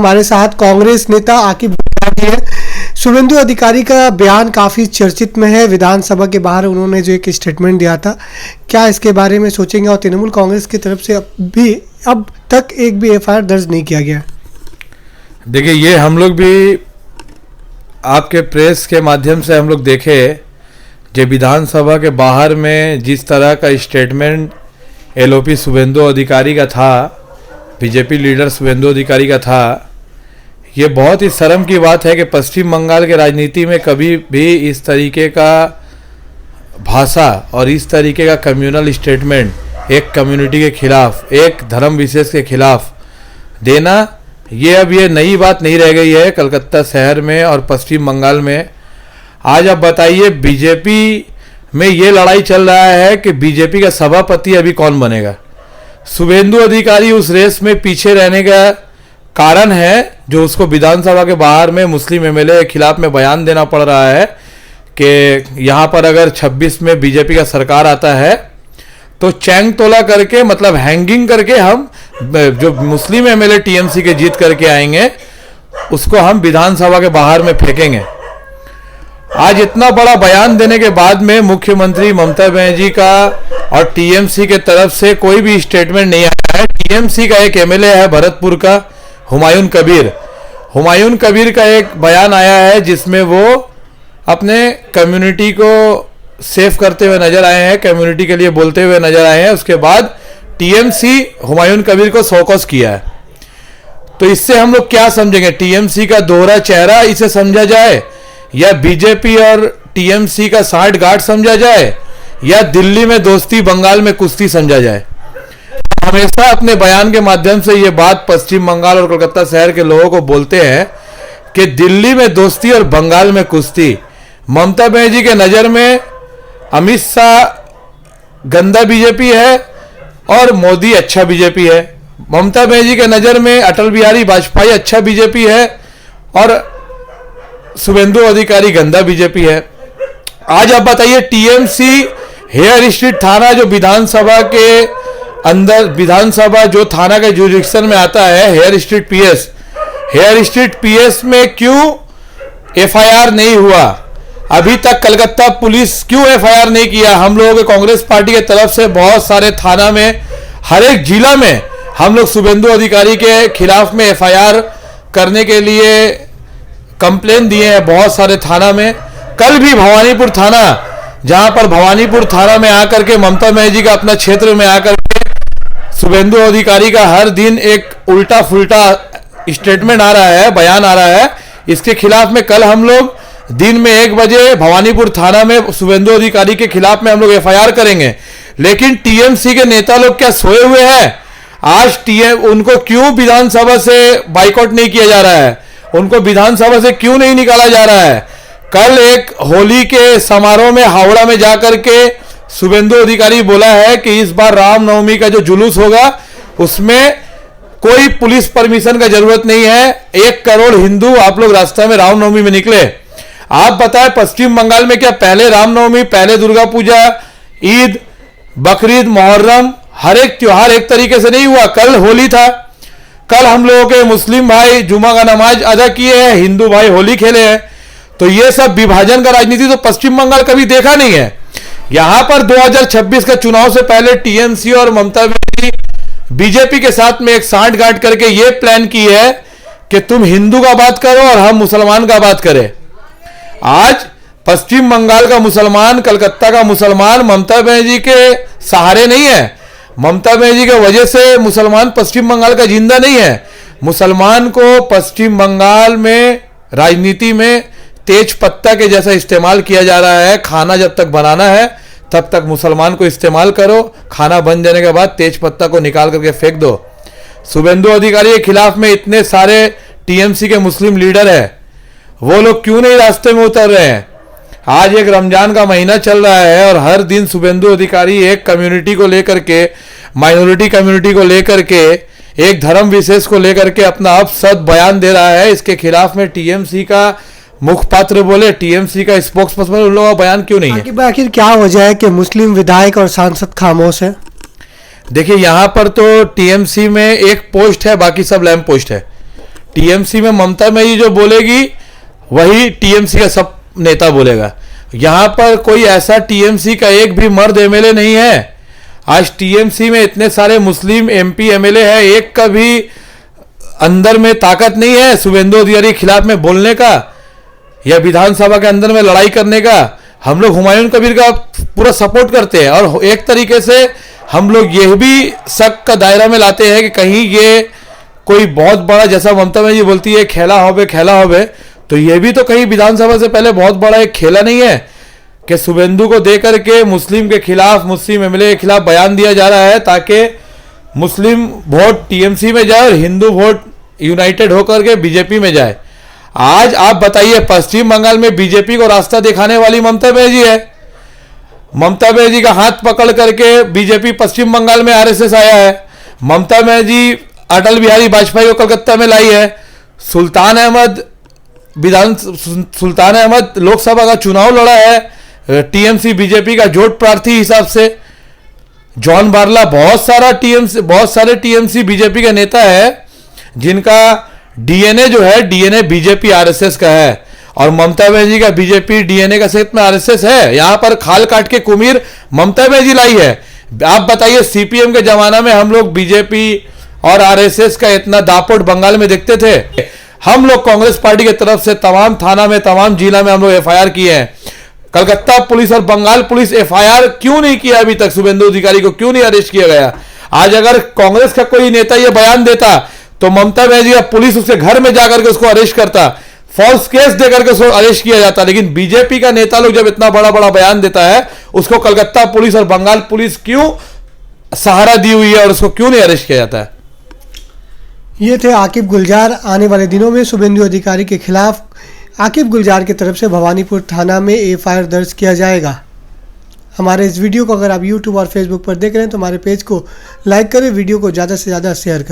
हमारे साथ कांग्रेस नेता आकिब है। शुभेंदु अधिकारी का बयान काफ़ी चर्चित में है। विधानसभा के बाहर उन्होंने जो एक स्टेटमेंट दिया था, क्या इसके बारे में सोचेंगे? और तृणमूल कांग्रेस की तरफ से अब तक एक भी एफआईआर दर्ज नहीं किया गया। देखिए, ये हम लोग भी आपके प्रेस के माध्यम से हम लोग देखे जो विधानसभा के बाहर में जिस तरह का स्टेटमेंट एलओपी शुभेंदु अधिकारी का था, बीजेपी लीडर शुभेंदु अधिकारी का था, ये बहुत ही शर्म की बात है कि पश्चिम बंगाल के राजनीति में कभी भी इस तरीके का भाषा और इस तरीके का कम्युनल स्टेटमेंट एक कम्युनिटी के खिलाफ, एक धर्म विशेष के खिलाफ देना, ये नई बात नहीं रह गई है कलकत्ता शहर में और पश्चिम बंगाल में। आज आप बताइए, बीजेपी में ये लड़ाई चल रहा है कि बीजेपी का सभापति अभी कौन बनेगा। शुभेंदु अधिकारी उस रेस में पीछे रहने का कारण है जो उसको विधानसभा के बाहर में मुस्लिम एमएलए के खिलाफ में बयान देना पड़ रहा है कि यहाँ पर अगर 26 में बीजेपी का सरकार आता है तो चैंग तोला करके, मतलब हैंगिंग करके, हम जो मुस्लिम एमएलए टीएमसी के जीत करके आएंगे उसको हम विधानसभा के बाहर में फेंकेंगे। आज इतना बड़ा बयान देने के बाद में मुख्यमंत्री ममता बनर्जी का और टीएमसी के तरफ से कोई भी स्टेटमेंट नहीं आया है। टीएमसी का एक एमएलए है भरतपुर का, हुमायूं कबीर का एक बयान आया है जिसमें वो अपने कम्युनिटी को सेफ करते हुए नजर आए हैं, कम्युनिटी के लिए बोलते हुए नजर आए हैं। उसके बाद टीएमसी हुमायूं कबीर को शोकॉज किया है। तो इससे हम लोग क्या समझेंगे? टीएमसी का दोहरा चेहरा इसे समझा जाए, या बीजेपी और टीएमसी का सांठगांठ समझा जाए, या दिल्ली में दोस्ती बंगाल में कुश्ती समझा जाए। हमेशा अपने बयान के माध्यम से ये बात पश्चिम बंगाल और कोलकाता शहर के लोगों को बोलते हैं कि दिल्ली में दोस्ती और बंगाल में कुश्ती। ममता बनर्जी के नज़र में अमित शाह गंदा बीजेपी है और मोदी अच्छा बीजेपी है। ममता बनर्जी के नज़र में अटल बिहारी वाजपेयी अच्छा बीजेपी है और शुभेंदु अधिकारी गंदा बीजेपी है। आज आप बताइए, टीएमसी हेयर स्ट्रीट थाना जो विधानसभा के अंदर, विधानसभा जो थाना के जुरिडिक्शन में आता है, हेयर स्ट्रीट पीएस में क्यों एफआईआर नहीं हुआ? अभी तक कलकत्ता पुलिस क्यों एफआईआर नहीं किया? हम लोगों के कांग्रेस पार्टी के तरफ से बहुत सारे थाना में, हर एक जिला में हम लोग शुभेंदु अधिकारी के खिलाफ में एफआईआर करने के लिए कंप्लेन दिए हैं बहुत सारे थाना में। कल भी भवानीपुर थाना, जहां पर भवानीपुर थाना में आकर के ममता बनर्जी का अपना क्षेत्र में आकर के शुभेंदु अधिकारी का हर दिन एक उल्टा फुल्टा स्टेटमेंट आ रहा है, बयान आ रहा है। इसके खिलाफ में कल हम लोग दिन में 1 बजे भवानीपुर थाना में शुभेंदु अधिकारी के खिलाफ में हम लोग एफआईआर करेंगे। लेकिन टीएमसी के नेता लोग क्या सोए हुए हैं? आज उनको क्यों विधानसभा से बाइकआउट नहीं किया जा रहा है? उनको विधानसभा से क्यों नहीं निकाला जा रहा है? कल एक होली के समारोह में हावड़ा में जाकर के शुभेंदु अधिकारी बोला है कि इस बार रामनवमी का जो जुलूस होगा उसमें कोई पुलिस परमिशन का जरूरत नहीं है। 1 करोड़ हिंदू आप लोग रास्ता में रामनवमी में निकले। आप बताएं, पश्चिम बंगाल में क्या पहले रामनवमी, पहले दुर्गा पूजा, ईद, बकरीद, मुहर्रम, हर एक त्योहार एक तरीके से नहीं हुआ? कल होली था, कल हम लोगों के मुस्लिम भाई जुमा का नमाज अदा किए हैं, हिंदू भाई होली खेले हैं। तो ये सब विभाजन का राजनीति तो पश्चिम बंगाल कभी देखा नहीं है। यहां पर 2026 का चुनाव से पहले टीएमसी और ममता बनर्जी बीजेपी के साथ में एक सांठगांठ करके ये प्लान की है कि तुम हिंदू का बात करो और हम मुसलमान का बात करें। आज पश्चिम बंगाल का मुसलमान, कलकत्ता का मुसलमान ममता बनर्जी के सहारे नहीं है। ममता बनर्जी के वजह से मुसलमान पश्चिम बंगाल का जिंदा नहीं है। मुसलमान को पश्चिम बंगाल में राजनीति में तेज पत्ता के जैसा इस्तेमाल किया जा रहा है। खाना जब तक बनाना है तब तक मुसलमान को इस्तेमाल करो, खाना बन जाने के बाद तेज पत्ता को निकाल करके फेंक दो। शुभेंदु अधिकारी के खिलाफ में इतने सारे टीएमसी के मुस्लिम लीडर है, वो लोग क्यों नहीं रास्ते में उतर रहे हैं? आज एक रमजान का महीना चल रहा है और हर दिन शुभेंदु अधिकारी एक कम्युनिटी को लेकर के, माइनॉरिटी कम्युनिटी को लेकर के, एक धर्म विशेष को लेकर के अपना अपशब्द बयान दे रहा है। इसके खिलाफ में टीएमसी का मुखपात्र बोले, टीएमसी का स्पोक्स पर्सन, उन लोगों का बयान क्यों नहीं है? आखिर क्या वजह है कि मुस्लिम विधायक और सांसद खामोश है? देखिए, यहाँ पर तो टीएमसी में एक पोस्ट है, बाकी सब लैंप पोस्ट है। टीएमसी में ममता जी जो बोलेगी वही टीएमसी का सब नेता बोलेगा। यहाँ पर कोई ऐसा टीएमसी का एक भी मर्द एमएलए नहीं है। आज टीएमसी में इतने सारे मुस्लिम एमपी एमएलए हैं, एक का भी अंदर में ताकत नहीं है शुभेंदु अधिकारी के खिलाफ में बोलने का या विधानसभा के अंदर में लड़ाई करने का। हम लोग हुमायूं कबीर का पूरा सपोर्ट करते हैं और एक तरीके से हम लोग यह भी शक का दायरा में लाते हैं कि कहीं ये कोई बहुत बड़ा, जैसा ममता जी बोलती है खेला होवे, तो ये भी तो कहीं विधानसभा से पहले बहुत बड़ा एक खेला नहीं है कि शुभेंदु को देकर के मुस्लिम के खिलाफ, मुस्लिम एमएलए के खिलाफ बयान दिया जा रहा है ताकि मुस्लिम वोट टीएमसी में जाए और हिंदू वोट यूनाइटेड होकर के बीजेपी में जाए। आज आप बताइए, पश्चिम बंगाल में बीजेपी को रास्ता दिखाने वाली ममता बनर्जी है। ममता बनर्जी का हाथ पकड़ करके बीजेपी पश्चिम बंगाल में आरएसएस आया है। ममता बनर्जी अटल बिहारी वाजपेयी को कलकत्ता में लाई है। सुल्तान अहमद लोकसभा का चुनाव लड़ा है टीएमसी बीजेपी का जोट प्रार्थी हिसाब से। जॉन बारला बहुत सारे टीएमसी बीजेपी के नेता है जिनका डीएनए जो है डीएनए बीजेपी आरएसएस का है और ममता बनर्जी का बीजेपी डीएनए का सेट में आरएसएस है। यहां पर खाल काट के कुमीर ममता बनर्जी लाई है। आप बताइए, सीपीएम के जमाना में हम लोग बीजेपी और आरएसएस का इतना दापोट बंगाल में देखते थे। हम लोग कांग्रेस पार्टी की तरफ से तमाम थाना में, तमाम जिला में हम लोग एफआईआर किए हैं। कलकत्ता पुलिस और बंगाल पुलिस एफआईआर क्यों नहीं किया अभी तक? शुभेंदु अधिकारी को क्यों नहीं अरेस्ट किया गया? आज अगर कांग्रेस का कोई नेता यह बयान देता तो ममता बनर्जी का पुलिस उसके घर में जाकर के उसको अरेस्ट करता, फॉल्स केस देकर के उसको अरेस्ट किया जाता। लेकिन बीजेपी का नेता लोग जब इतना बड़ा बड़ा बयान देता है, उसको कलकत्ता पुलिस और बंगाल पुलिस क्यों सहारा दी हुई है और उसको क्यों नहीं अरेस्ट किया जाता है? ये थे आकिब गुलजार। आने वाले दिनों में शुभेंदु अधिकारी के खिलाफ आकिब गुलजार की तरफ से भवानीपुर थाना में एफआईआर दर्ज किया जाएगा। हमारे इस वीडियो को अगर आप यूट्यूब और फेसबुक पर देख रहे हैं तो हमारे पेज को लाइक करें, वीडियो को ज़्यादा से ज़्यादा शेयर करें।